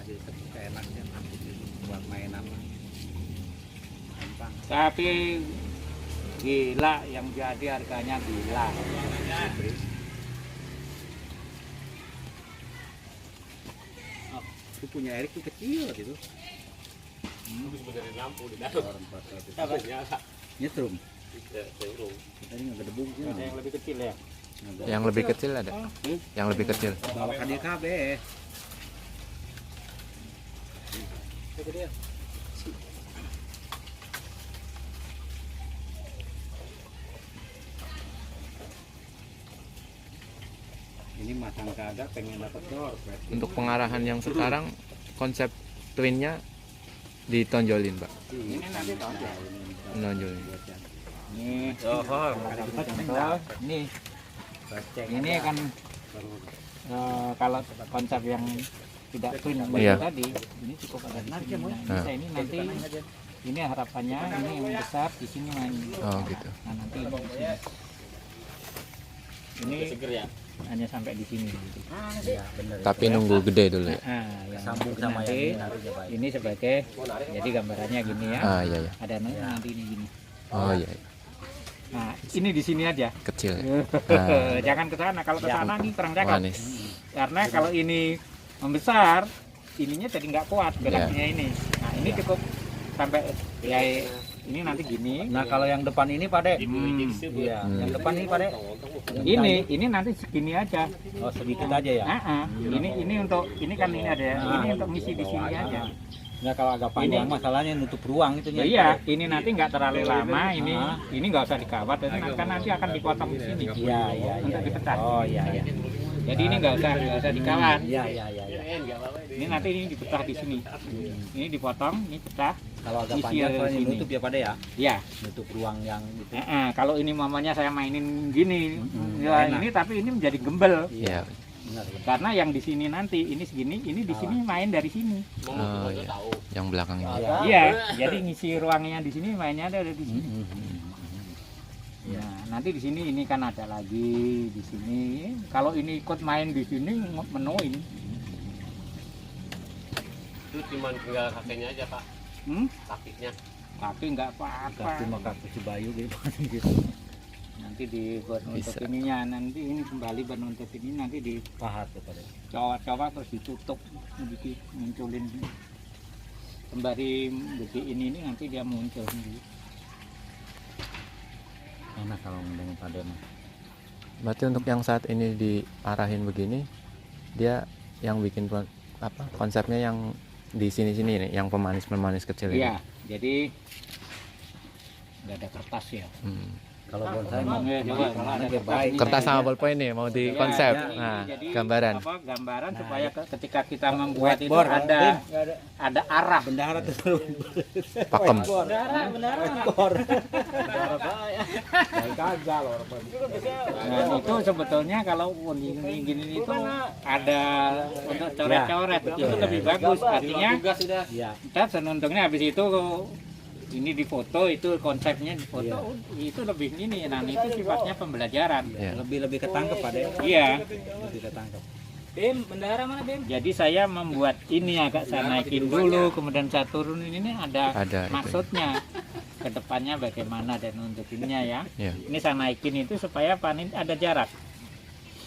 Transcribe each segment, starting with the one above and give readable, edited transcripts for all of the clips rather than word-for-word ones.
gitu enaknya buat mainan lah. Gampang. Tapi gila yang jadi harganya gila. Aku punya Erik tuh kecil gitu. Sebenarnya lampu di dalam. Orang 400. Apa? Nyala. Nyetrum. Jauh. Tadi nggak gedebung sih. Ada yang lebih kecil ya. Yang lebih kecil ada. Yang lebih kecil. Bawa ke dia KB. Itu dia. Ini matang kagak pengen dapat doorstep. Untuk pengarahan yang sekarang konsep twinnya ditonjolin, Pak. Ini nanti tonjol. Menonjolin. Nih, nih. Ini kan kalau konsep yang tidak twin Iya. tadi, ini cukup ada di sini. Nah, Nah. bisa ini nanti ini harapannya ini yang besar di sini main. Oh, gitu. Nah, nanti ini di sini. Ini Seger ya. hanya sampai di sini gitu. Iya, benar. Tapi nunggu gede dulu ya. Yang Sambung sama nanti, yang ini nanti coba. ini sebagai jadi gambarannya gini ya. Ah, iya, iya. Ada nanti ini gini. Oh, iya, iya. Nah, ini di sini aja. Kecil ya. Ah. Jangan ke sana. Kalau ke sana nih kurang cakep. Manis. Karena kalau ini membesar, ininya jadi nggak kuat geraknya ini. Nah, ini cukup sampai ya ini nanti gini. Nah, kalau yang depan ini Pak Dek. Iya, Hmm. yang depan ini Pak Dek. Ini nanti segini aja. Oh, sedikit aja ya. Ini untuk ini kan ini ada ya. Ini untuk ngisi di sini aja. Nah, kalau agak panjang Ini. masalahnya nutup ruang itu Ya, iya, ini nanti nggak terlalu lama. Ini nggak usah dikawat. Kan nanti akan dipotong di sini. Iya, iya, iya. Untuk dipecah. Oh, iya, iya. Jadi ini nggak usah dikawat. Iya, iya, iya, iya. Ini nanti ini dipecah di sini. Ini dipotong, ini pecah. Kalau agak Isi panjang dari soalnya sini. nutup ya Pak Dek ya. Ya. Nutup ruang yang itu. Kalau ini mamanya saya mainin gini, ya enak. ini tapi ini menjadi gembel. Iya. Benar, benar. Karena yang di sini nanti ini segini, ini di sini main dari sini. Oh, iya. Yang belakang ini. Iya. Iya, jadi ngisi ruangnya di sini mainnya ada di sini. Iya. Nah, nanti di sini ini kan ada lagi di sini. Kalau ini ikut main di sini menuin. Itu cuma tinggal kakeknya aja Pak. Kakinya. Kaki nggak apa-apa. Kaki mah kaki si Bayu gitu. Nanti dibuat Bisa. nutup ininya, nanti ini kembali buat nutup ini nanti Pahat ya Pak Dek. dicowok-cowok terus ditutup sedikit munculin sembari begini ini nanti dia muncul sendiri. Enak kalau dengan Pak Dek mah. Berarti untuk yang saat ini diarahin begini, dia yang bikin konsepnya yang di sini-sini nih, yang pemanis-pemanis kecil ini. Iya, jadi nggak ada kertas ya. Kalau bonsai mah Iya, coba. kemana dia baik. Kertas sama bolpen nih mau di Ya, konsep. ini Nah, jadi gambaran. gambaran supaya ketika kita membuat itu Whiteboard, ada arah. bendahara tuh. Pakem. Nah, itu sebetulnya kalau gini itu ada untuk coret-coret itu lebih bagus. Artinya Iya. kita senuntungnya habis itu ini difoto, itu konsepnya difoto, itu lebih ini. Nah, itu sifatnya pembelajaran. Iya. Lebih ketangkep Pak Dek. Iya. Lebih ketangkep. Bendahara mana, Jadi saya membuat ini agak saya naikin dulu, kemudian saya turunin ini ada Ada itu. maksudnya. Kedepannya bagaimana dan untuk ininya ya. Iya. Ini saya naikin itu supaya panen ada jarak.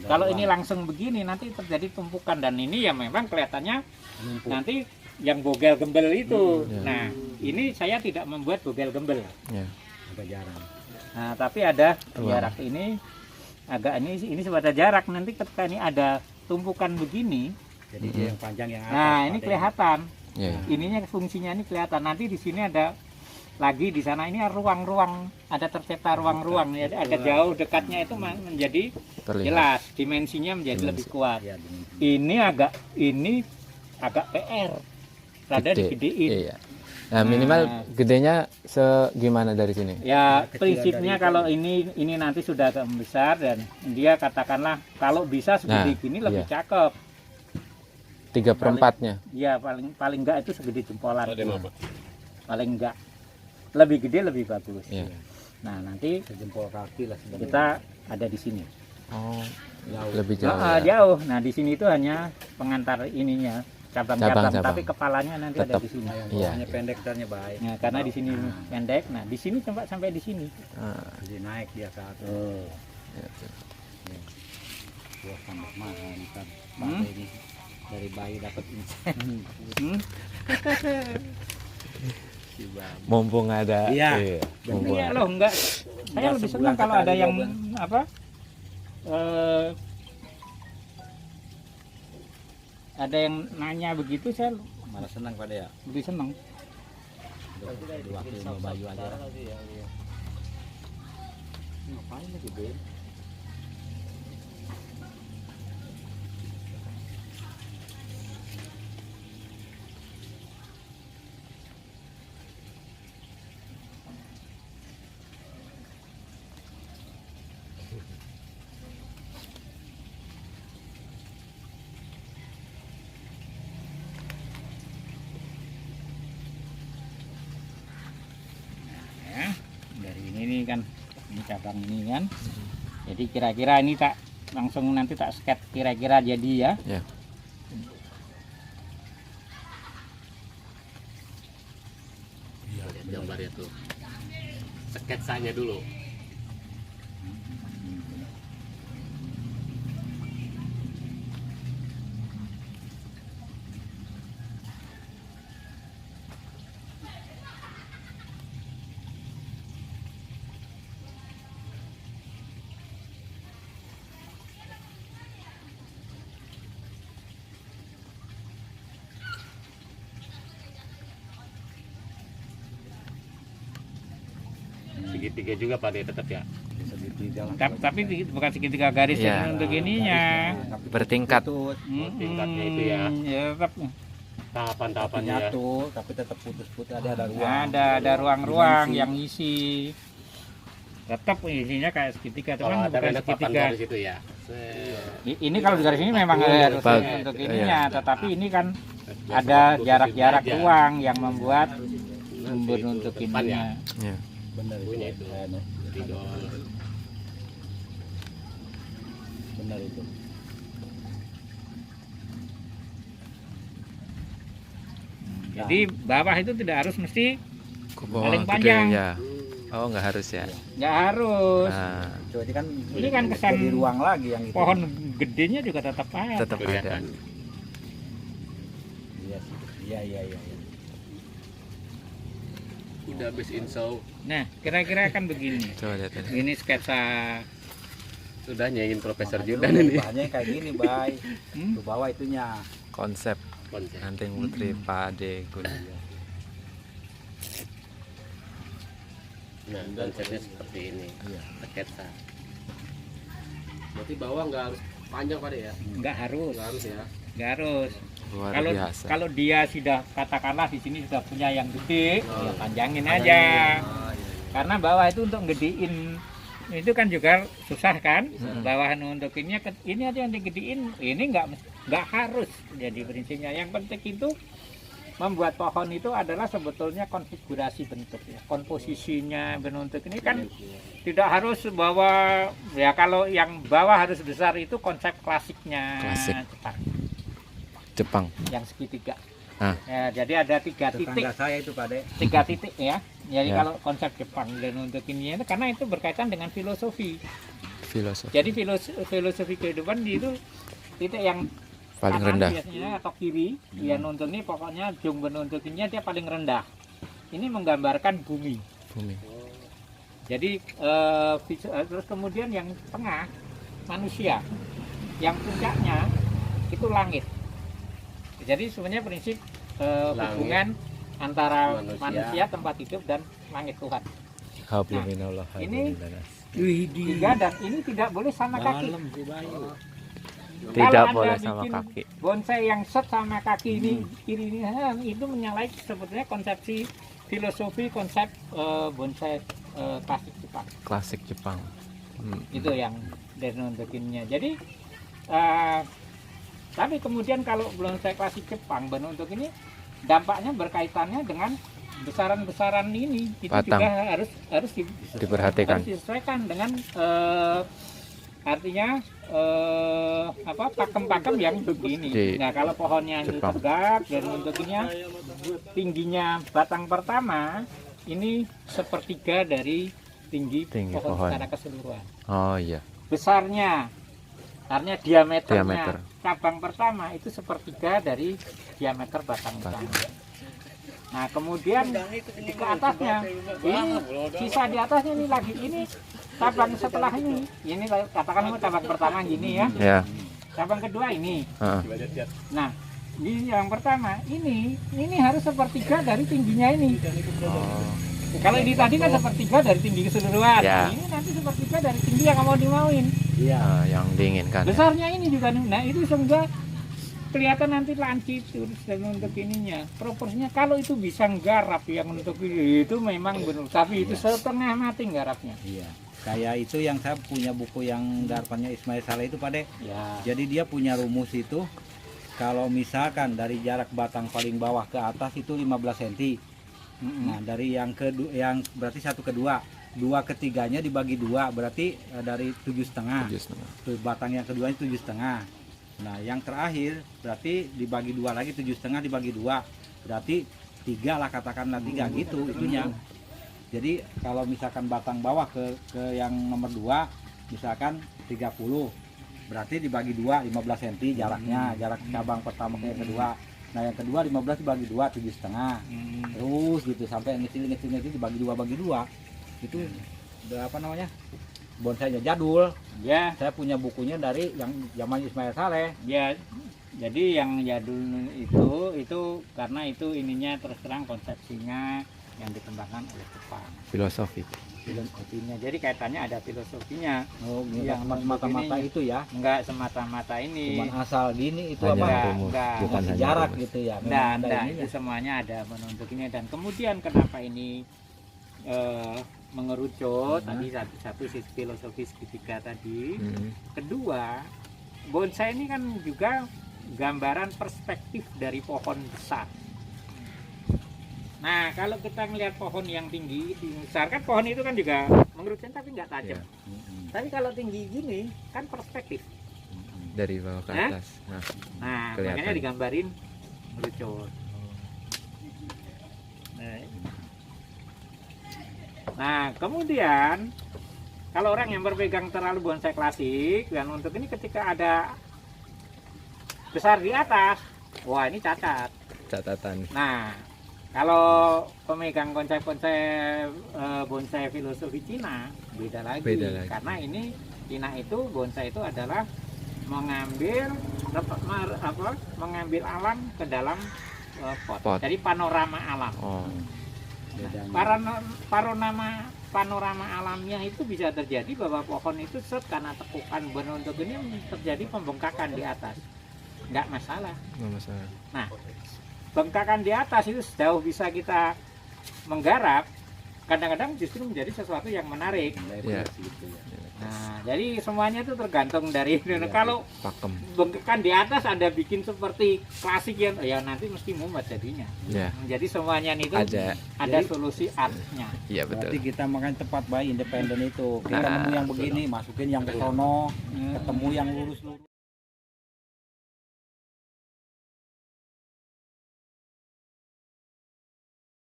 Kalau ini langsung begini nanti terjadi tumpukan, dan ini ya memang kelihatannya Numpuk. nanti yang bogel gembel itu. Iya. Nah, ini saya tidak membuat bogel gembel. Ya. Agak jarang. Nah, tapi ada Ruang. jarak ini agak ini sebatas jarak, nanti ketika ini ada tumpukan begini. Jadi dia yang panjang yang atas. Nah, Pak ini Dek. kelihatan. Ya. Ininya fungsinya ini kelihatan. Nanti di sini ada lagi, di sana ini ruang-ruang, ada tercetak ruang-ruang ya, agak jauh dekatnya itu menjadi Terlihat. jelas, dimensinya menjadi Dimensi. lebih kuat. Iya, dengan- Ini agak PR, rada Gede. digedein. Iya. Nah, minimal gedenya segimana dari sini? Ya, Kecil prinsipnya dari- kalau ini nanti sudah agak besar, dan dia katakanlah kalau bisa segede Nah, gini lebih iya. cakep. 3/4-nya. Ya, paling enggak itu segede jempolan. Ada apa? Paling enggak. Lebih gede lebih bagus. Iya. Nah, nanti sejempol kaki lah sebenarnya. kita ada di sini. Oh, Jauh. lebih jauh. Nah, Ya. jauh. Nah, di sini itu hanya pengantar ininya. Cabang-cabang. tapi kepalanya nanti Tetap. ada di sini. Iya. Hanya pendek ternya baik. Nah, karena di sini pendek. Nah, di sini sampai di sini. Jadi naik dia ke atas. Ya, tuh. Wah, tambah mahal kan. Hmm? Ini dari bayi dapat insen. Hmm? Si babi. Mumpung ada. Iya. Mumpung Iya ada. loh, enggak. Saya lebih senang kalau ada yang apa? Ada yang nanya begitu, saya Malah senang pada ya. lebih senang. Di waktu ini bayu aja. Ngapain lagi, Ben? Ya, dari ini nih kan, ini cabang ini kan. Jadi kira-kira ini tak langsung nanti tak sketch kira-kira jadi ya. Ya. Lihat gambarnya tuh. Sketsanya dulu. Segitiga juga Pak De tetap ya. Segitiga lah. Tapi bukan segitiga garis Iya. yang untuk ininya. Bertingkat. tingkatnya itu ya. Ya, tetap Tahapan-tahapannya ya. Nyatu, tapi tetap putus-putus ada ruang. ada ruang-ruang Dimensi. yang isi. Tetap isinya kayak segitiga, Kalau cuman ada bukan renda papan segitiga. garis itu ya. Ini kalau di garis ini memang harus Pak, untuk iya. ininya, tetapi ini kan ada jarak-jarak aja. ruang yang membuat bentuk depan ya. ininya. Ya. Benar Punya itu. Ridol. Benar itu. Jadi bawah itu tidak harus mesti Ke bawah Paling gede, panjang. ya. Oh, nggak harus ya. nggak harus. Nah, Jadi kan Ini kan kesan jadi ruang lagi yang itu. Pohon gedenya juga tetap ada. tetap ada. Kelihatan. Iya sih. Iya. Udah habis insau. Nah, kira-kira kan begini. Coba lihat ini. Ini sketsa. Sudah nyanyiin Profesor Makanya Jordan lu ini. bahannya kayak gini, Bay. Hmm? Lu bawa itunya. Konsep Konsep. Anting Putri Pade Gun. Nah, konsepnya seperti ini. Iya. Sketsa. Berarti bawah nggak harus panjang Pak De ya? Nggak harus. Nggak harus ya. Nggak harus. Luar Kalau biasa. kalau dia sudah katakanlah di sini sudah punya yang gede, Oh. ya panjangin aja. Oh, iya. Karena bawah itu untuk gedein itu kan juga susah kan. Bawah untuk ini aja yang digedein. Ini nggak harus jadi prinsipnya. Yang penting itu membuat pohon itu adalah sebetulnya konfigurasi bentuk ya. Komposisinya bentuk ini kan tidak harus bahwa ya kalau yang bawah harus besar itu konsep klasiknya Klasik. Jepang Jepang. yang segitiga. Ah. Ya, jadi ada tiga titik Tetangga saya itu, Pak De. tiga titik ya. Jadi Ya. kalau konsep Jepang dan untuk ini itu karena itu berkaitan dengan filosofi. Filosofi Jadi filosofi kehidupan itu titik yang paling kanan rendah. biasanya atau kiri, ya nuntun ini pokoknya jung benuntukinya dia paling rendah. Ini menggambarkan bumi. Bumi. Jadi terus kemudian yang tengah manusia, yang puncaknya itu langit. Jadi sebenarnya prinsip hubungan antara manusia, tempat hidup dan langit Tuhan. Hablumillah. ini- Tiga dan ini tidak boleh sama kaki. Malam sih, Bayu. Tidak Kalau boleh Anda sama bikin kaki. Bonsai yang set sama kaki ini kiri ini itu menyalahi sebetulnya konsepsi filosofi konsep bonsai klasik Jepang. Klasik Jepang. Itu yang benuntukinnya. Jadi tapi kemudian kalau bonsai klasik Jepang benuntuk ini dampaknya berkaitannya dengan besaran-besaran ini itu Batang. juga harus Diperhatikan. harus disesuaikan dengan artinya pakem-pakem yang begini. Nah kalau pohonnya ini Jepang. tegak dan untuknya tingginya batang pertama ini sepertiga dari tinggi pohon pohon. secara keseluruhan. Oh iya. Besarnya, artinya diameternya Diameter. cabang pertama itu sepertiga dari diameter batang utama. Nah kemudian di ke atasnya ini sisa di atasnya ini lagi ini cabang setelah ini katakan cabang pertama gini ya, Ya. cabang kedua ini. Heeh. Nah di yang pertama ini harus sepertiga dari tingginya ini. Oh. Kalau ini tadi kan sepertiga dari tinggi keseluruhan. Ya. Ini nanti sepertiga dari tinggi yang mau dimauin. Yang diinginkan. Besarnya ini juga, nah itu sehingga kelihatan nanti lancip terus dan untuk ininya. Proporsinya kalau itu bisa nggarap yang untuk itu memang benar. Tapi itu setengah mati nggarapnya. Iya. Kayak itu yang saya punya buku yang garapannya Ismail Saleh itu Pak De. Ya. Jadi dia punya rumus itu kalau misalkan dari jarak batang paling bawah ke atas itu 15 cm. Nah, dari yang yang berarti 1 ke 2, 2 ke 3-nya dibagi 2 berarti dari 7,5. Tuh batang yang keduanya 7,5. Nah, yang terakhir berarti dibagi 2 lagi 7,5 dibagi 2. Berarti 3 lah katakanlah 3 gitu itunya. Jadi kalau misalkan batang bawah ke yang nomor 2 misalkan 30. Berarti dibagi 2 15 cm jaraknya, jarak cabang pertama ke yang kedua. Nah yang kedua 15 dibagi 2 7,5 terus gitu sampai yang kecil dibagi 2 bagi 2 itu apa namanya bonsainya jadul Ya, saya punya bukunya dari yang zaman Ismail Saleh ya. Jadi yang jadul itu karena itu ininya terus terang konsepsinya yang dikembangkan oleh Jepang. Filosofi. Filosofinya. Jadi kaitannya ada filosofinya. oh Yang semata-mata ininya. itu ya Enggak semata-mata ini. cuman asal gini itu Hanya apa rumus, enggak. bukan hanya jarak rumus. gitu ya Nah, memang ada itu ininya. semuanya ada menuntuk ini dan kemudian kenapa ini mengerucut tadi satu sisi filosofi segitiga tadi. Kedua, bonsai ini kan juga gambaran perspektif dari pohon besar. Nah, kalau kita melihat pohon yang tinggi besar kan pohon itu kan juga mengerucut tapi nggak tajam. Ya. Tapi kalau tinggi gini kan perspektif. Dari bawah ke Hah? atas. Nah, Nah, Kelihatan. makanya digambarin mengerucut. Nah, kemudian kalau orang yang berpegang terlalu bonsai klasik dan untuk ini ketika ada besar di atas, wah ini cacat. catatan. Nah, kalau pemegang konsep-konsep bonsai filosofi Cina beda lagi. Karena ini Cina itu bonsai itu adalah mengambil alam ke dalam pot. Jadi panorama alam. Oh. Panorama alamnya itu bisa terjadi bahwa pohon itu karena tekukan bentuk ini terjadi pembengkakan di atas. Nggak masalah. Nggak masalah. Nah, bengkakan di atas itu sejauh bisa kita menggarap, kadang-kadang justru menjadi sesuatu yang menarik. Ya. Nah, jadi semuanya itu tergantung dari kalau Pakem. bengkakan di atas Anda bikin seperti klasik ya nanti mesti mumet jadinya. Ya. Jadi semuanya itu Ada. ada solusi artnya. Iya betul. berarti kita makan tepat baik independen itu kita Nah, nemu yang begini masukin yang ke sono ketemu yang lurus-lurus